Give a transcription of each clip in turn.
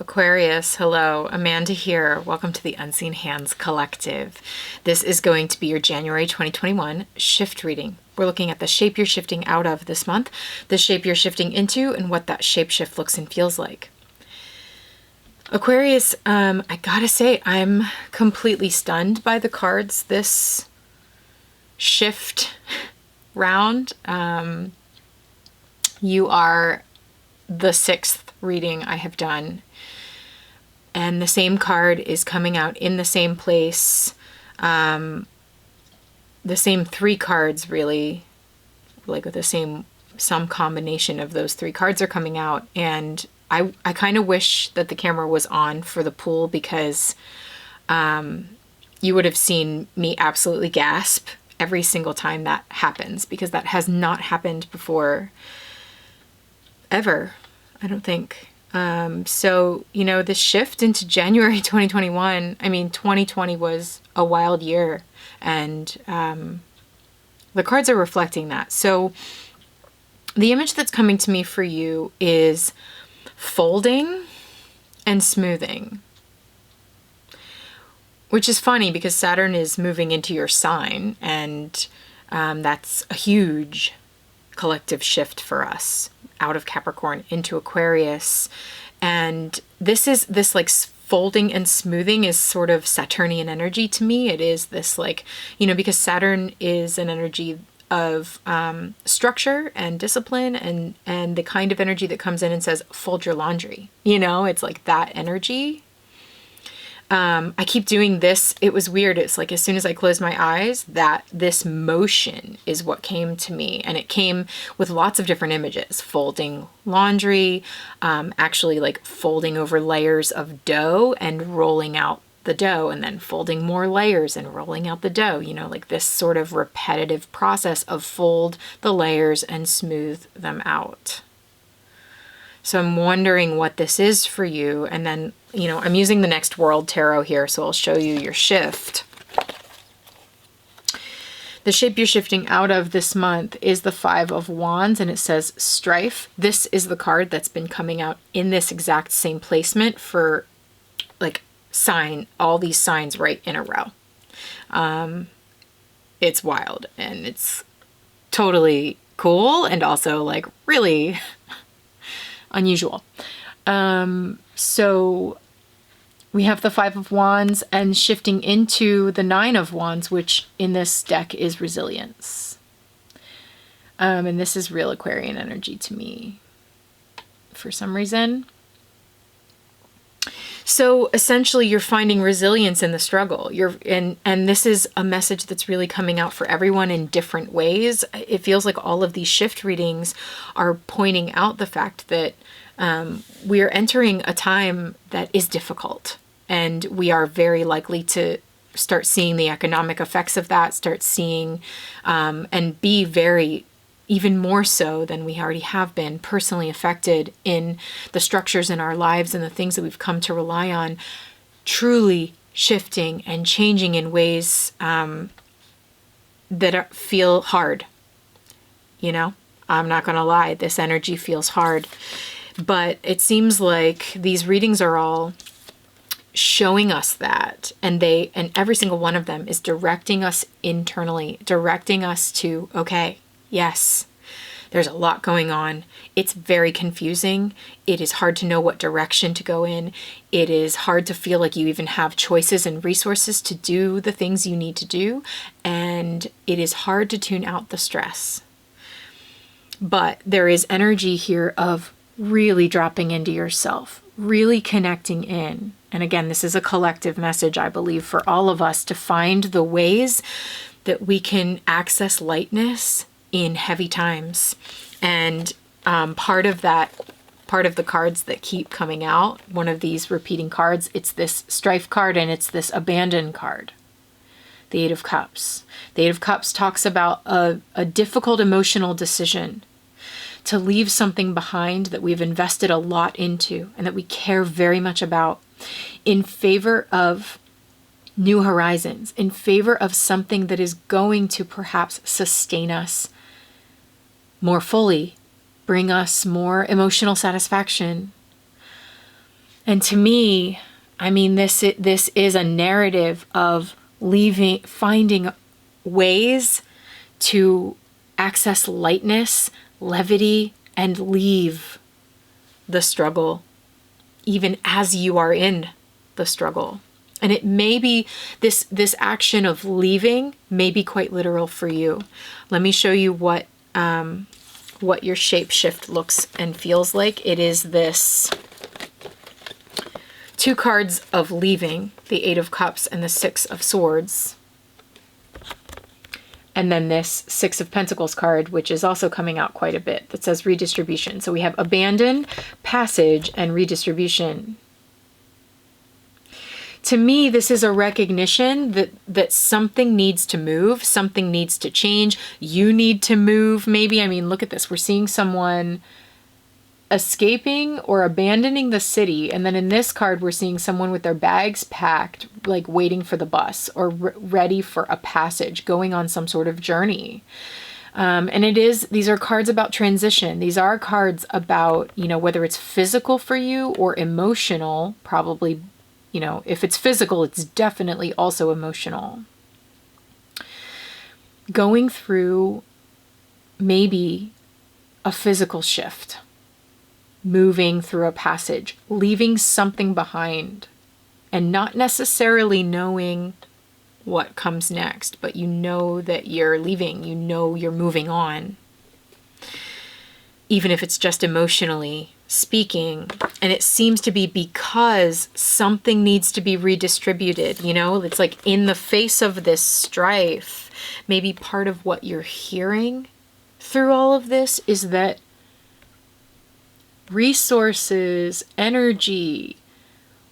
Aquarius, hello, Amanda here. Welcome to the Unseen Hands Collective. This is going to be your January 2021 shift reading. We're looking at the shape you're shifting out of this month, the shape you're shifting into, and what that shape shift looks and feels like. Aquarius, I gotta say, I'm completely stunned by the cards this shift round. You are the sixth reading I have done, and the same card is coming out in the same place. The same three cards, really, like with the same, some combination of those three cards are coming out, and I kind of wish that the camera was on for the pool, because you would have seen me absolutely gasp every single time that happens, because that has not happened before ever, I don't think. So, you know, the shift into January 2021, I mean, 2020 was a wild year, and the cards are reflecting that. So the image that's coming to me for you is folding and smoothing, which is funny because Saturn is moving into your sign, and that's a huge collective shift for us, out of Capricorn into Aquarius. And this like folding and smoothing is sort of Saturnian energy to me. It is this, like, you know, because Saturn is an energy of structure and discipline, and the kind of energy that comes in and says, fold your laundry. You know, it's like that energy. I keep doing this. It was weird. It's like, as soon as I closed my eyes, that this motion is what came to me. And it came with lots of different images: folding laundry, actually like folding over layers of dough and rolling out the dough, and then folding more layers and rolling out the dough, you know, like this sort of repetitive process of fold the layers and smooth them out. So I'm wondering what this is for you. And then, you know, I'm using the Next World Tarot here, so I'll show you your shift. The shape you're shifting out of this month is the Five of Wands, and it says strife. This is the card that's been coming out in this exact same placement for like all these signs right in a row. It's wild, and it's totally cool, and also like really unusual. So we have the Five of Wands and shifting into the Nine of Wands, which in this deck is resilience. And this is real Aquarian energy to me for some reason. So essentially you're finding resilience in the struggle. And this is a message that's really coming out for everyone in different ways. It feels like all of these shift readings are pointing out the fact that we are entering a time that is difficult, and we are very likely to start seeing the economic effects of that, start seeing and be very, even more so than we already have been, personally affected in the structures in our lives and the things that we've come to rely on, truly shifting and changing in ways that feel hard. You know, I'm not going to lie, this energy feels hard. But it seems like these readings are all showing us that, and every single one of them is directing us internally, directing us to, okay, yes, there's a lot going on. It's very confusing. It is hard to know what direction to go in. It is hard to feel like you even have choices and resources to do the things you need to do. And it is hard to tune out the stress. But there is energy here of really dropping into yourself, really connecting in. And again, this is a collective message, I believe, for all of us to find the ways that we can access lightness in heavy times. And part of the cards that keep coming out, one of these repeating cards, it's this strife card, and it's this abandon card, the Eight of Cups. The Eight of Cups talks about a difficult emotional decision to leave something behind that we've invested a lot into and that we care very much about, in favor of new horizons, in favor of something that is going to perhaps sustain us more fully, bring us more emotional satisfaction. And to me, I mean, this is a narrative of finding ways to access lightness, levity, and leave the struggle, even as you are in the struggle. And it may be this action of leaving may be quite literal for you. Let me show you what your shape shift looks and feels like. It is this 2 cards of leaving, the 8 of Cups and the 6 of Swords. And then this 6 of Pentacles card, which is also coming out quite a bit, that says redistribution. So we have abandon, passage, and redistribution. To me, this is a recognition that something needs to move, something needs to change. You need to move, maybe. I mean, look at this. We're seeing someone escaping or abandoning the city. And then in this card, we're seeing someone with their bags packed, like waiting for the bus or ready for a passage, going on some sort of journey. And these are cards about transition. These are cards about, whether it's physical for you or emotional, probably, if it's physical, it's definitely also emotional. Going through maybe a physical shift. Moving through a passage, leaving something behind, and not necessarily knowing what comes next, but you know that you're leaving, you know you're moving on, even if it's just emotionally speaking. And it seems to be because something needs to be redistributed, it's like in the face of this strife, maybe part of what you're hearing through all of this is that resources, energy,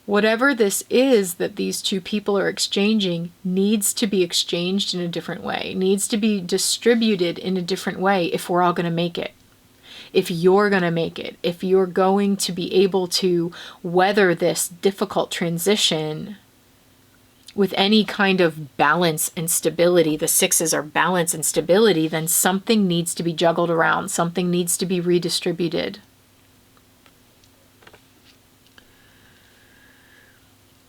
whatever this is that these 2 people are exchanging needs to be exchanged in a different way, needs to be distributed in a different way if we're all going to make it. If you're going to make it, if you're going to be able to weather this difficult transition with any kind of balance and stability, the 6s are balance and stability, then something needs to be juggled around, something needs to be redistributed.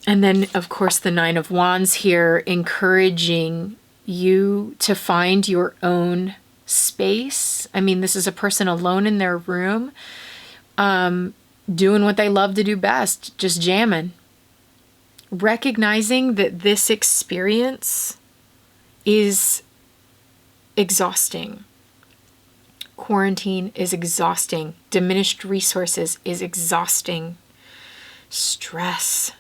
And then, of course, the 9 of Wands here, encouraging you to find your own space. I mean, this is a person alone in their room, doing what they love to do best, just jamming. Recognizing that this experience is exhausting. Quarantine is exhausting. Diminished resources is exhausting. Stress,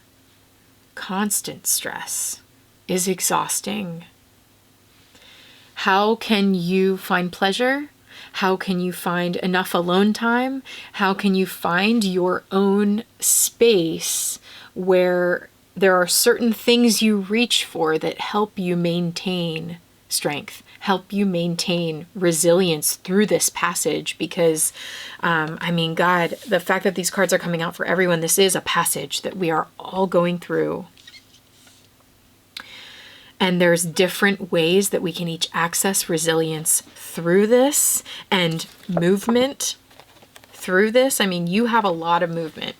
constant stress, is exhausting. How can you find pleasure? How can you find enough alone time? How can you find your own space where there are certain things you reach for that help you maintain strength, help you maintain resilience through this passage? Because, God, the fact that these cards are coming out for everyone, this is a passage that we are all going through. And there's different ways that we can each access resilience through this and movement through this. I mean, you have a lot of movement.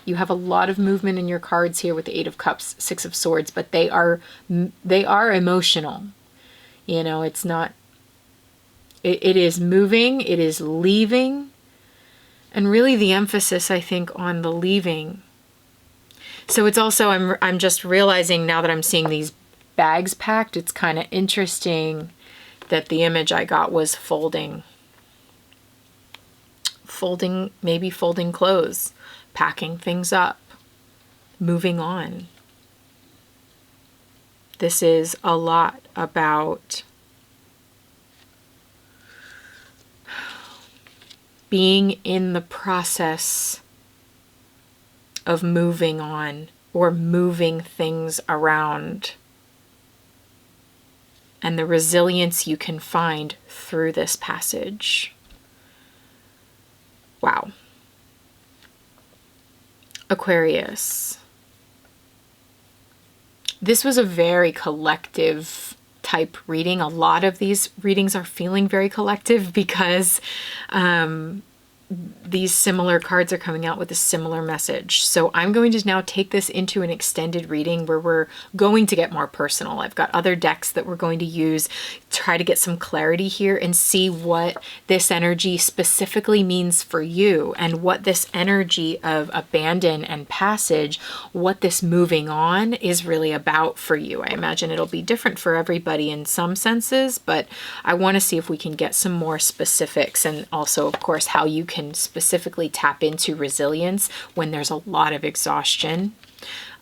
You have a lot of movement in your cards here with the 8 of Cups, 6 of Swords, but they are emotional. It's not, it is moving, it is leaving. And really the emphasis, I think, on the leaving. So it's also, I'm just realizing now that I'm seeing these bags packed, it's kind of interesting that the image I got was folding, maybe folding clothes, packing things up, moving on. This is a lot about being in the process of moving on or moving things around, and the resilience you can find through this passage. Wow. Aquarius. This was a very collective type reading. A lot of these readings are feeling very collective because these similar cards are coming out with a similar message. So I'm going to now take this into an extended reading where we're going to get more personal. I've got other decks that we're going to use, try to get some clarity here and see what this energy specifically means for you, and what this energy of abandon and passage, what this moving on is really about for you. I imagine it'll be different for everybody in some senses, but I want to see if we can get some more specifics, and also, of course, how you can specifically tap into resilience when there's a lot of exhaustion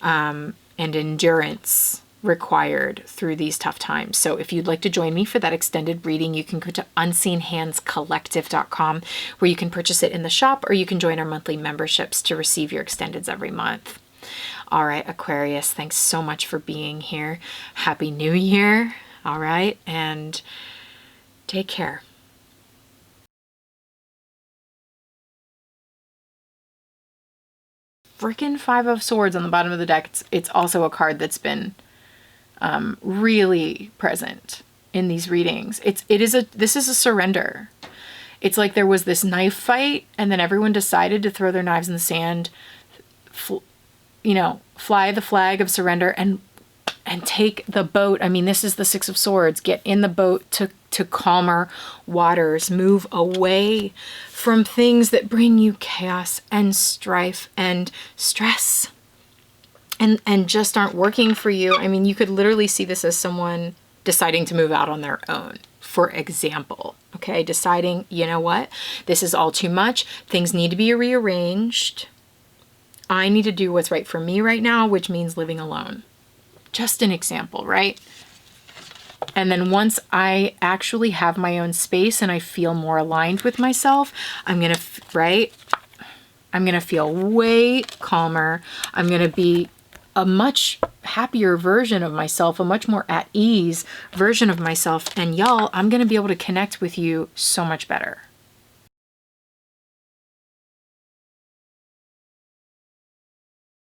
and endurance required through these tough times. So if you'd like to join me for that extended reading, you can go to unseenhandscollective.com, where you can purchase it in the shop, or you can join our monthly memberships to receive your extendeds every month. All right, Aquarius, thanks so much for being here. Happy New Year. All right, and take care. Frickin' Five of Swords on the bottom of the deck. It's also a card that's been really present in these readings. This is a surrender. It's like there was this knife fight, and then everyone decided to throw their knives in the sand, fly the flag of surrender, and take the boat. I mean, this is the Six of Swords. Get in the boat to calmer waters. Move away from things that bring you chaos and strife and stress and just aren't working for you. I mean, you could literally see this as someone deciding to move out on their own, for example. Okay, deciding, you know what? This is all too much. Things need to be rearranged. I need to do what's right for me right now, which means living alone. Just an example, right? And then once I actually have my own space and I feel more aligned with myself, I'm going to feel way calmer. I'm going to be a much happier version of myself, a much more at ease version of myself. And y'all, I'm going to be able to connect with you so much better.